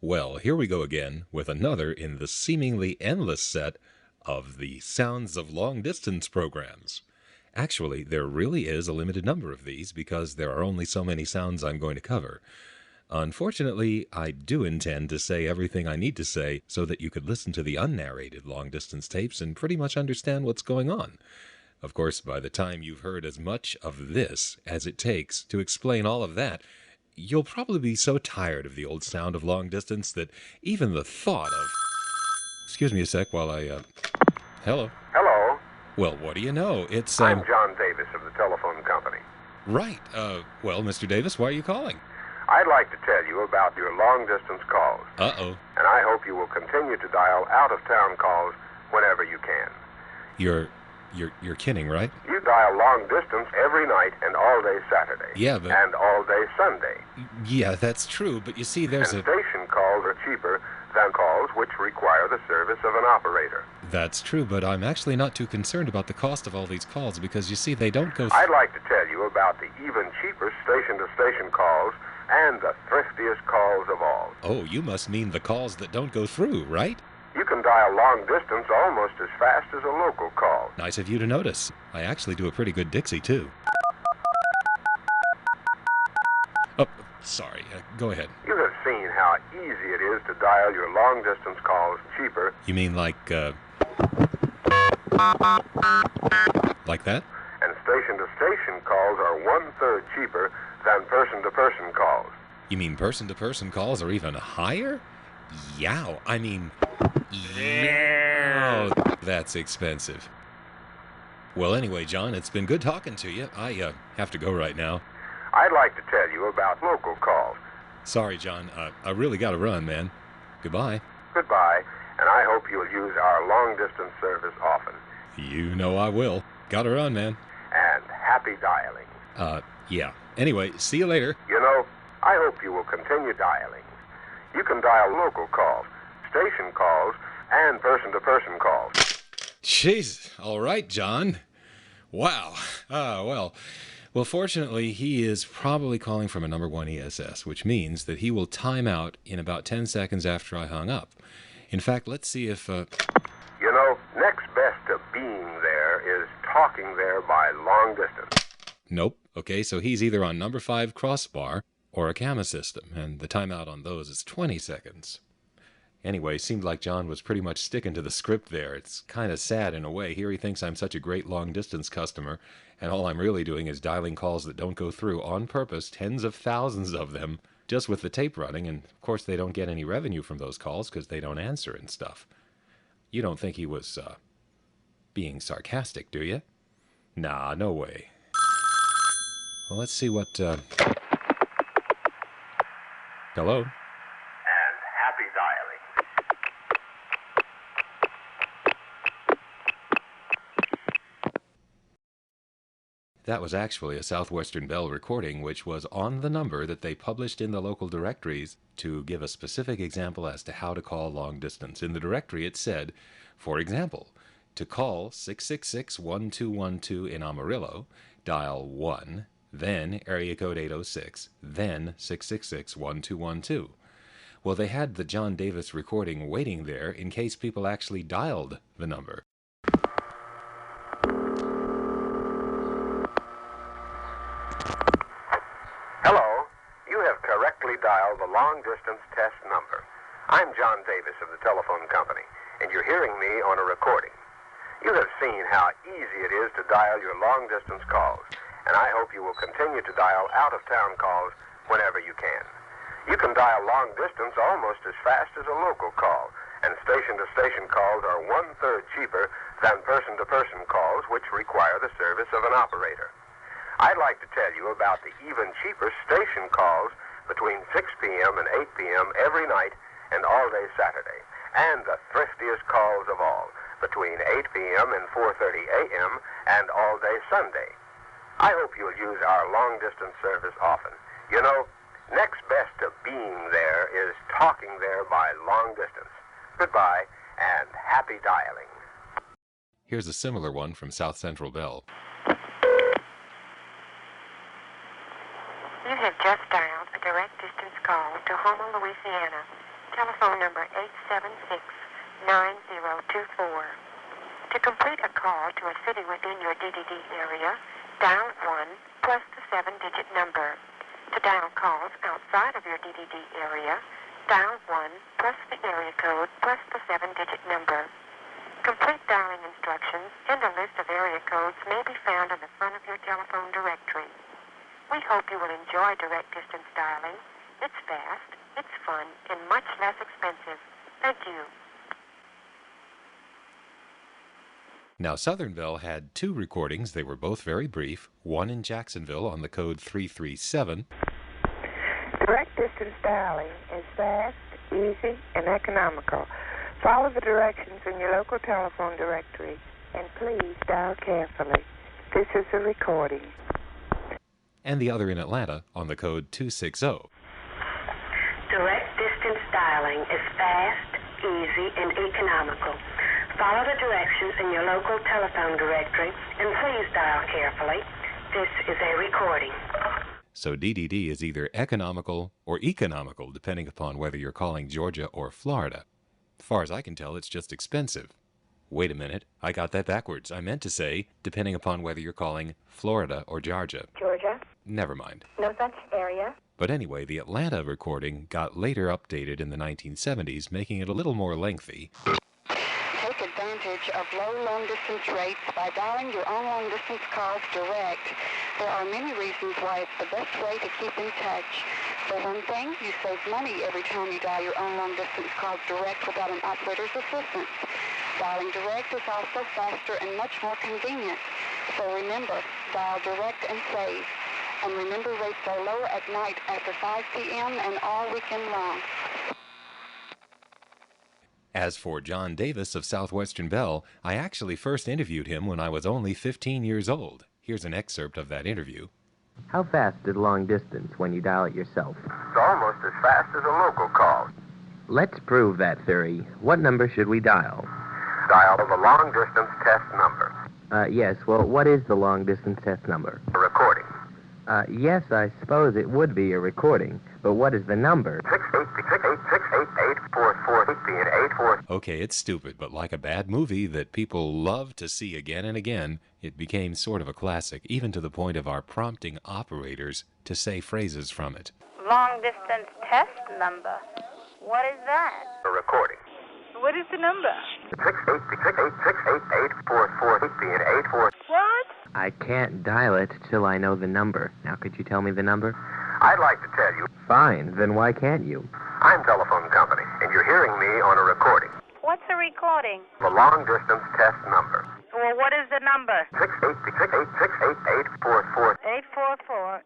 Well, here we go again with another in the seemingly endless set of the Sounds of Long Distance programs. Actually, there really is a limited number of these because there are only so many sounds I'm going to cover. Unfortunately, I do intend to say everything I need to say so that you could listen to the unnarrated long-distance tapes and pretty much understand what's going on. Of course, by the time you've heard as much of this as it takes to explain all of that, you'll probably be so tired of the old sound of long distance that even the thought of... Excuse me a sec while Hello? Hello, Well, what do you know? It's, I'm John Davis of the telephone company. Right. Well, Mr. Davis, why are you calling? I'd like to tell you about your long-distance calls, Uh-oh. and I hope you will continue to dial out-of-town calls whenever you can. You're kidding, right? You dial long distance every night and all day Saturday. Yeah, but... And all day Sunday. Yeah, that's true, but you see, there's And station calls are cheaper than calls which require the service of an operator. That's true, but I'm actually not too concerned about the cost of all these calls because, you see, they don't go... I'd like to tell you about the even cheaper station-to-station calls and the thriftiest calls of all. Oh, you must mean the calls that don't go through, right? You can dial long distance almost as fast as a local call. Nice of you to notice. I actually do a pretty good Dixie, too. Oh, sorry. Go ahead. You have seen how easy it is to dial your long distance calls cheaper. You mean like that? And station-to-station calls are 1/3 cheaper than person-to-person calls. You mean person-to-person calls are even higher? Yow. I mean... Yeah, that's expensive. Well, anyway, John, it's been good talking to you. I have to go right now. I'd like to tell you about local calls. Sorry, John. I really got to run, man. Goodbye. Goodbye, and I hope you'll use our long-distance service often. You know I will. Got to run, man. And happy dialing. Yeah. Anyway, see you later. You know, I hope you will continue dialing. You can dial local calls, station calls, and person-to-person calls. Jeez. All right, John. Wow. Well, fortunately, he is probably calling from a number 1 ESS, which means that he will time out in about 10 seconds after I hung up. In fact, let's see if... You know, next best to being there is talking there by long distance. Nope. Okay, so he's either on number 5 crossbar or a camera system, and the timeout on those is 20 seconds. Anyway, seemed like John was pretty much sticking to the script there. It's kind of sad in a way. Here he thinks I'm such a great long-distance customer, and all I'm really doing is dialing calls that don't go through on purpose, tens of thousands of them, just with the tape running, and of course they don't get any revenue from those calls because they don't answer and stuff. You don't think he was, being sarcastic, do you? Nah, no way. Well, let's see what, Hello? And happy dialing. That was actually a Southwestern Bell recording, which was on the number that they published in the local directories to give a specific example as to how to call long distance. In the directory, it said, for example, to call 666-1212 in Amarillo, dial 1, then area code 806, then 666-1212. Well, they had the John Davis recording waiting there in case people actually dialed the number. Hello, you have correctly dialed the long-distance test number. I'm John Davis of the telephone company, and you're hearing me on a recording. You have seen how easy it is to dial your long-distance calls, and I hope you will continue to dial out-of-town calls whenever you can. You can dial long distance almost as fast as a local call, and station-to-station calls are 1/3 cheaper than person-to-person calls, which require the service of an operator. I'd like to tell you about the even cheaper station calls between 6 p.m. and 8 p.m. every night and all day Saturday, and the thriftiest calls of all between 8 p.m. and 4:30 a.m. and all day Sunday. I hope you'll use our long-distance service often. You know, next best to being there is talking there by long distance. Goodbye, and happy dialing. Here's a similar one from South Central Bell. You have just dialed a direct distance call to Houma, Louisiana. telephone number 876-9024. To complete a call to a city within your DDD area, dial 1 plus the 7-digit number. To dial calls outside of your DDD area, dial 1 plus the area code plus the 7-digit number. Complete dialing instructions and a list of area codes may be found on the front of your telephone directory. We hope you will enjoy direct distance dialing. It's fast, it's fun, and much less expensive. Thank you. Now, Southernville had two recordings. They were both very brief, one in Jacksonville on the code 337. Direct distance dialing is fast, easy, and economical. Follow the directions in your local telephone directory, and please dial carefully. This is a recording. And the other in Atlanta on the code 260. Direct distance dialing is fast, easy, and economical. Follow the directions in your local telephone directory, and please dial carefully. This is a recording. So DDD is either economical or economical, depending upon whether you're calling Georgia or Florida. As far as I can tell, it's just expensive. Wait a minute, I got that backwards. I meant to say, depending upon whether you're calling Florida or Georgia. Georgia? Never mind. No such area? But anyway, the Atlanta recording got later updated in the 1970s, making it a little more lengthy. Take advantage of low long-distance rates by dialing your own long-distance calls direct. There are many reasons why it's the best way to keep in touch. For one thing, you save money every time you dial your own long-distance calls direct without an operator's assistance. Dialing direct is also faster and much more convenient. So remember, dial direct and save. And remember, rates are lower at night after 5 p.m. and all weekend long. As for John Davis of Southwestern Bell, I actually first interviewed him when I was only 15 years old. Here's an excerpt of that interview. How fast is long distance when you dial it yourself? It's almost as fast as a local call. Let's prove that theory. What number should we dial? Dial the long-distance test number. Yes, well, what is the long-distance test number? A recording. Yes, I suppose it would be a recording, but what is the number? 688-688-4484. Okay, it's stupid, but like a bad movie that people love to see again and again, it became sort of a classic, even to the point of our prompting operators to say phrases from it. Long distance test number. What is that? A recording. What is the number? 688-688-4484. What? I can't dial it till I know the number. Now, could you tell me the number? I'd like to tell you. Fine, then why can't you? I'm Telephone Company, and you're hearing me on a recording. What's a recording? The long-distance test number. Well, what is the number? 688-688-4484.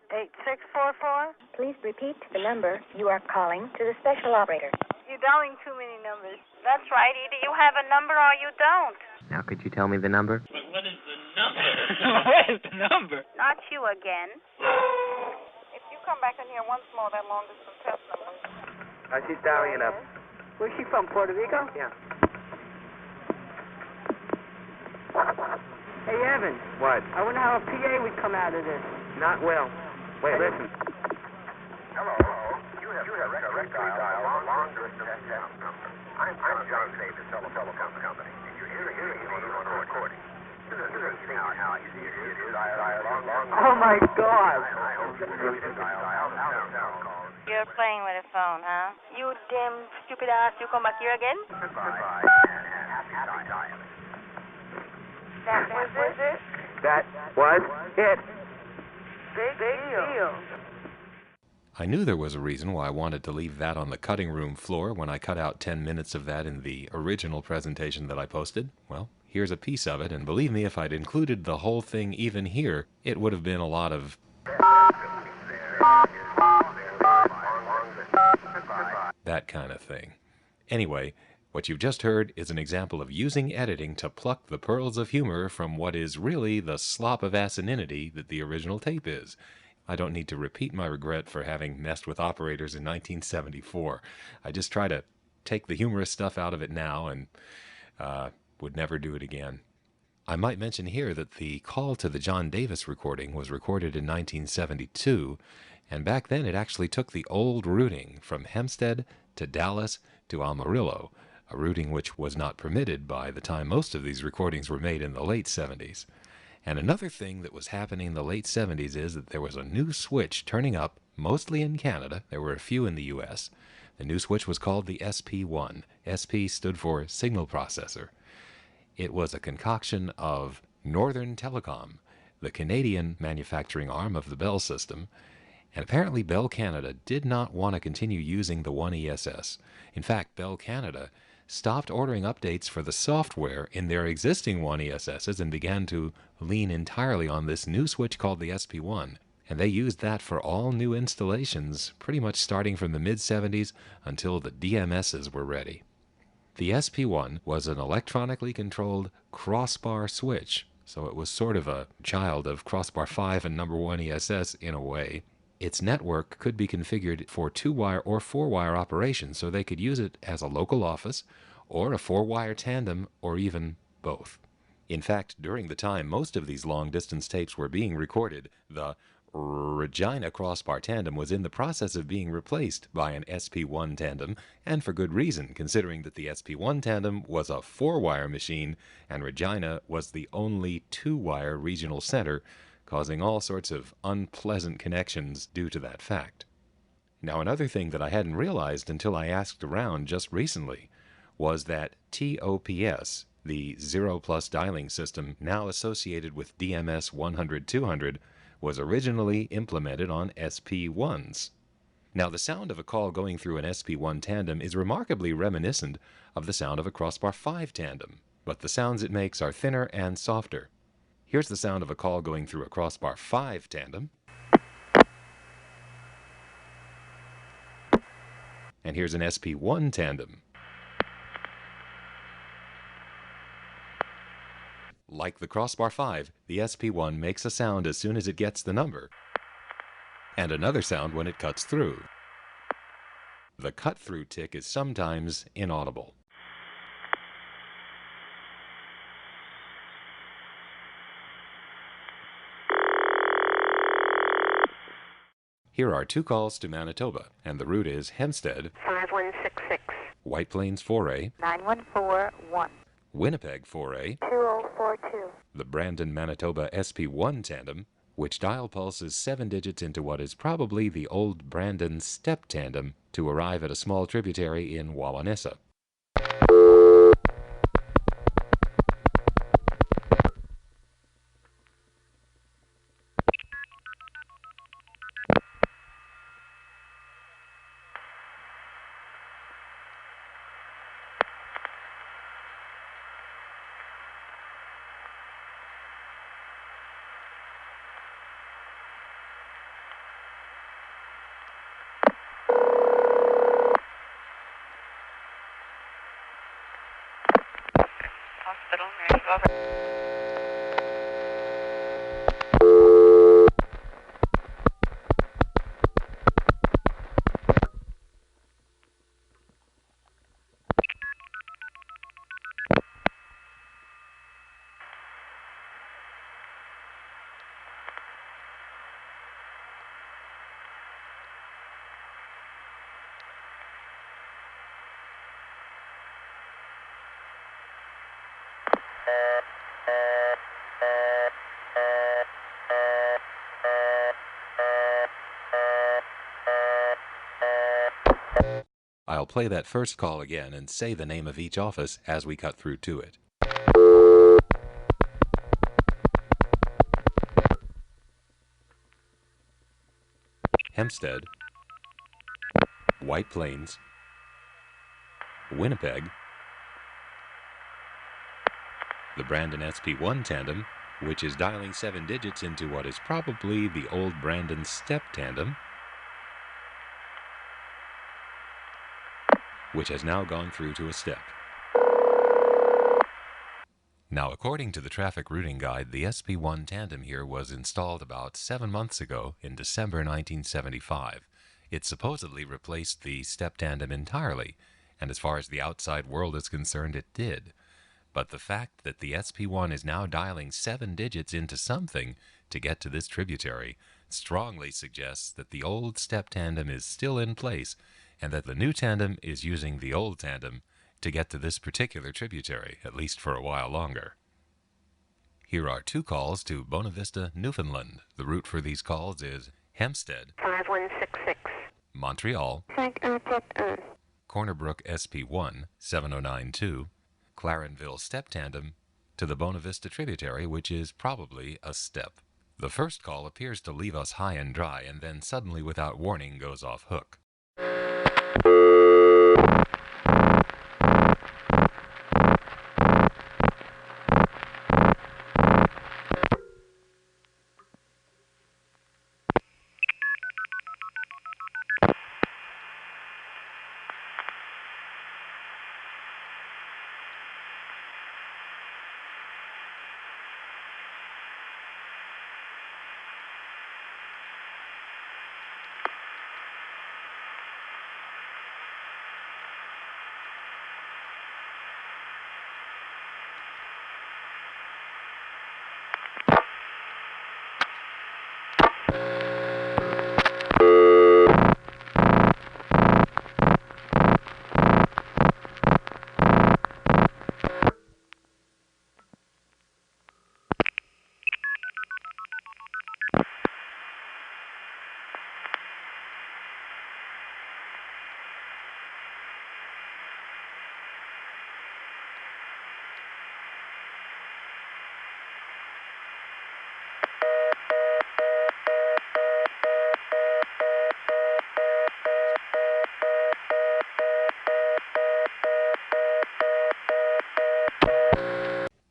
844-8644? Please repeat the number you are calling to the special operator. You're dialing too many numbers. That's right. Either you have a number or you don't. Now, could you tell me the number? But what is the number? What is the number? Not you again. If you come back in here once more, that long distance test number. She's dialing it up. Where's she from, Puerto Rico? Yeah. Hey, Evan. What? I wonder how a PA would come out of this. Not well. Wait, listen. Hello. You have correctly dialed the long-distance test number. I'm John Davis, Telephone Company, and you're hearing me on a recording. How easy it is to dial long. Oh, my God. I hope you can dial out calls. You're playing with a phone, huh? You damn stupid ass. You come back here again? Goodbye, and happy dialing. That was it? That was it. Big deal. I knew there was a reason why I wanted to leave that on the cutting room floor when I cut out 10 minutes of that in the original presentation that I posted. Well, here's a piece of it, and believe me, if I'd included the whole thing even here, it would have been a lot of that kind of thing. Anyway, what you've just heard is an example of using editing to pluck the pearls of humor from what is really the slop of asininity that the original tape is. I don't need to repeat my regret for having messed with operators in 1974. I just try to take the humorous stuff out of it now and would never do it again. I might mention here that the call to the John Davis recording was recorded in 1972, And back then it actually took the old routing from Hempstead to Dallas to Amarillo, a routing which was not permitted by the time most of these recordings were made in the late 70s. And another thing that was happening in the late 70s is that there was a new switch turning up, mostly in Canada. There were a few in the U.S. The new switch was called the SP1. SP stood for Signal Processor. It was a concoction of Northern Telecom, the Canadian manufacturing arm of the Bell system, and apparently Bell Canada did not want to continue using the 1ESS. In fact, Bell Canada stopped ordering updates for the software in their existing 1ESSs and began to lean entirely on this new switch called the SP1. And they used that for all new installations, pretty much starting from the mid-70s until the DMSs were ready. The SP1 was an electronically controlled crossbar switch, so it was sort of a child of crossbar 5 and number 1 ESS in a way. Its network could be configured for 2-wire or 4-wire operations, so they could use it as a local office, or a 4-wire tandem, or even both. In fact, during the time most of these long-distance tapes were being recorded, the Regina crossbar tandem was in the process of being replaced by an SP1 tandem, and for good reason, considering that the SP1 tandem was a 4-wire machine, and Regina was the only 2-wire regional center, causing all sorts of unpleasant connections due to that fact. Now, another thing that I hadn't realized until I asked around just recently was that TOPS, the zero-plus dialing system now associated with DMS 100-200, was originally implemented on SP1s. Now, the sound of a call going through an SP1 tandem is remarkably reminiscent of the sound of a crossbar 5 tandem, but the sounds it makes are thinner and softer. Here's the sound of a call going through a crossbar 5 tandem. And here's an SP1 tandem. Like the crossbar 5, the SP1 makes a sound as soon as it gets the number, and another sound when it cuts through. The cut-through tick is sometimes inaudible. Here are 2 calls to Manitoba, and the route is Hempstead, 5166, White Plains 4A, 9141, Winnipeg 4A, 2042. the Brandon, Manitoba SP1 tandem, which dial pulses 7 digits into what is probably the old Brandon step tandem to arrive at a small tributary in Wawanesa. Hospital, Mary. I'll play that first call again and say the name of each office as we cut through to it. Hempstead, White Plains, Winnipeg, the Brandon SP1 tandem, which is dialing 7 digits into what is probably the old Brandon step tandem, which has now gone through to a step. Now, according to the traffic routing guide, the SP1 tandem here was installed about 7 months ago in December 1975. It supposedly replaced the step tandem entirely, and as far as the outside world is concerned, it did. But the fact that the SP1 is now dialing 7 digits into something to get to this tributary strongly suggests that the old step tandem is still in place and that the new tandem is using the old tandem to get to this particular tributary, at least for a while longer. Here are 2 calls to Bona Vista, Newfoundland. The route for these calls is Hempstead, 5166. Montreal, Corner Brook SP1, 7092, Clarenville Step Tandem, to the Bona Vista tributary, which is probably a step. The first call appears to leave us high and dry and then suddenly without warning goes off hook.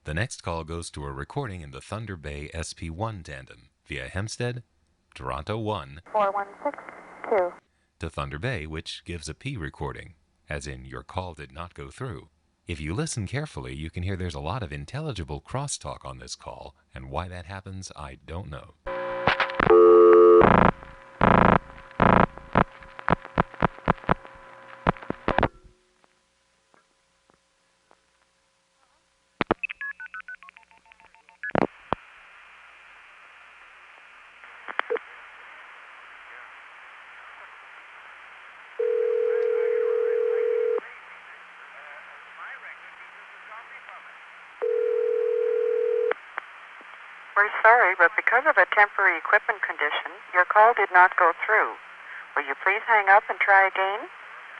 The next call goes to a recording in the Thunder Bay SP1 tandem via Hempstead, Toronto 1, 4162. to Thunder Bay, which gives a P recording, as in your call did not go through. If you listen carefully, you can hear there's a lot of intelligible crosstalk on this call, and why that happens, I don't know. We're sorry, but because of a temporary equipment condition, your call did not go through. Will you please hang up and try again?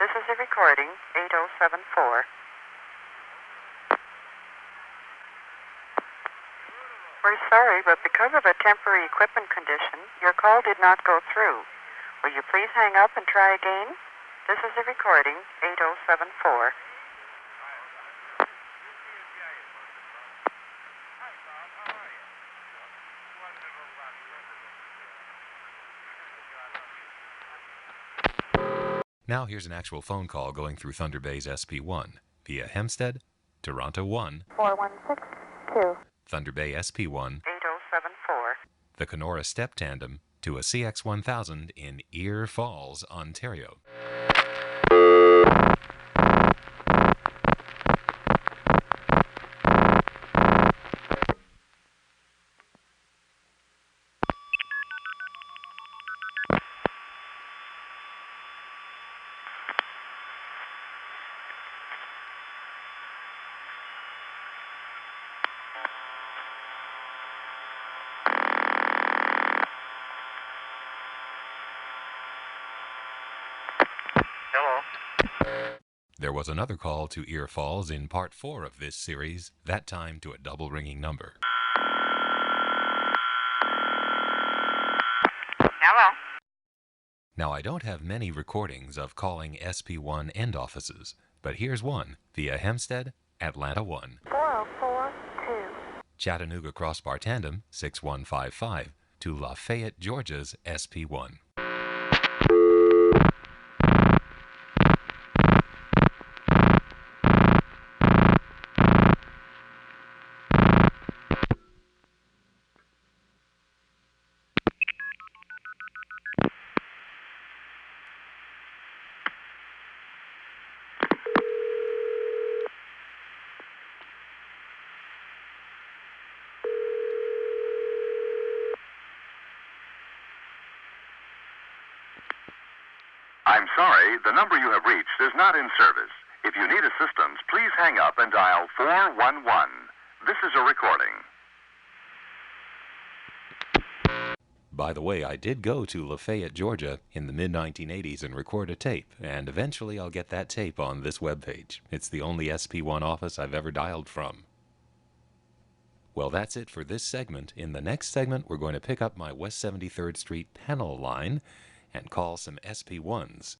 This is a recording, 8074. We're sorry, but because of a temporary equipment condition, your call did not go through. Will you please hang up and try again? This is a recording, 8074. Now here's an actual phone call going through Thunder Bay's SP1 via Hempstead, Toronto 1, 4162. Thunder Bay SP1, 8074. the Kenora Step Tandem, to a CX1000 in Ear Falls, Ontario. There was another call to Ear Falls in Part 4 of this series, that time to a double ringing number. Hello? Now, I don't have many recordings of calling SP1 end offices, but here's one via Hempstead, Atlanta 1, 4042. Chattanooga Crossbar Tandem 6155 to Lafayette, Georgia's SP1. I'm sorry, the number you have reached is not in service. If you need assistance, please hang up and dial 411. This is a recording. By the way, I did go to Lafayette, Georgia in the mid-1980s and record a tape, and eventually I'll get that tape on this webpage. It's the only SP1 office I've ever dialed from. Well, that's it for this segment. In the next segment, we're going to pick up my West 73rd Street panel line and call some SP1s.